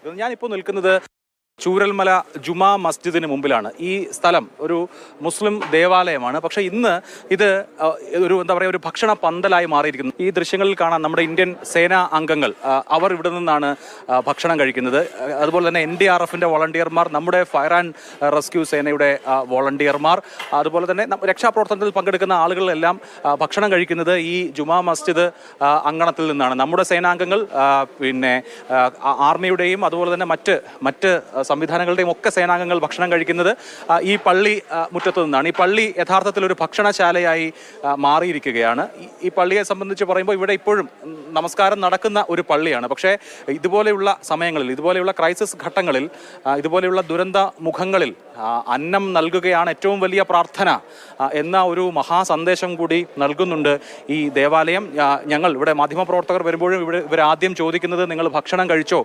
ഞാനിപ്പോൾ നിൽക്കുന്നത് ചൂരൽമല ജുമാ മസ്ജിദിന് മുമ്പിലാണ്. ഈ സ്ഥലം ഒരു മുസ്ലിം ദേവാലയമാണ്. പക്ഷേ ഇന്ന് ഇത് ഒരു ഒരു ഭക്ഷണ പന്തലായി മാറിയിരിക്കുന്നു. ഈ ദൃശ്യങ്ങളിൽ കാണാൻ നമ്മുടെ ഇന്ത്യൻ സേനാ അംഗങ്ങൾ അവർ ഇവിടെ നിന്നാണ് ഭക്ഷണം കഴിക്കുന്നത്. അതുപോലെ തന്നെ NDRFന്റെ വോളണ്ടിയർമാർ, നമ്മുടെ ഫയർ ആൻഡ് റെസ്ക്യൂ സേനയുടെ വോളണ്ടിയർമാർ, അതുപോലെ തന്നെ രക്ഷാപ്രവർത്തനത്തിൽ പങ്കെടുക്കുന്ന ആളുകളെല്ലാം ഭക്ഷണം കഴിക്കുന്നത് ഈ ജുമാ മസ്ജിദ് അങ്കണത്തിൽ നിന്നാണ്. നമ്മുടെ സേനാംഗങ്ങൾ, പിന്നെ ആർമിയുടെയും അതുപോലെ തന്നെ മറ്റ് സംവിധാനങ്ങളുടെയും ഒക്കെ സേനാംഗങ്ങൾ ഭക്ഷണം കഴിക്കുന്നത് ഈ പള്ളി മുറ്റത്ത് നിന്നാണ്. ഈ പള്ളി യഥാർത്ഥത്തിൽ ഒരു ഭക്ഷണശാലയായി മാറിയിരിക്കുകയാണ്. ഈ പള്ളിയെ സംബന്ധിച്ച് പറയുമ്പോൾ ഇവിടെ ഇപ്പോഴും നമസ്കാരം നടക്കുന്ന ഒരു പള്ളിയാണ്. പക്ഷേ ഇതുപോലെയുള്ള സമയങ്ങളിൽ, ഇതുപോലെയുള്ള ക്രൈസിസ് ഘട്ടങ്ങളിൽ, ഇതുപോലെയുള്ള ദുരന്ത മുഖങ്ങളിൽ അന്നം നൽകുകയാണ് ഏറ്റവും വലിയ പ്രാർത്ഥന എന്ന ഒരു മഹാസന്ദേശം കൂടി നൽകുന്നുണ്ട് ഈ ദേവാലയം. ഞങ്ങൾ ഇവിടെ മാധ്യമപ്രവർത്തകർ വരുമ്പോഴും ഇവർ ആദ്യം ചോദിക്കുന്നത്, നിങ്ങൾ ഭക്ഷണം കഴിച്ചോ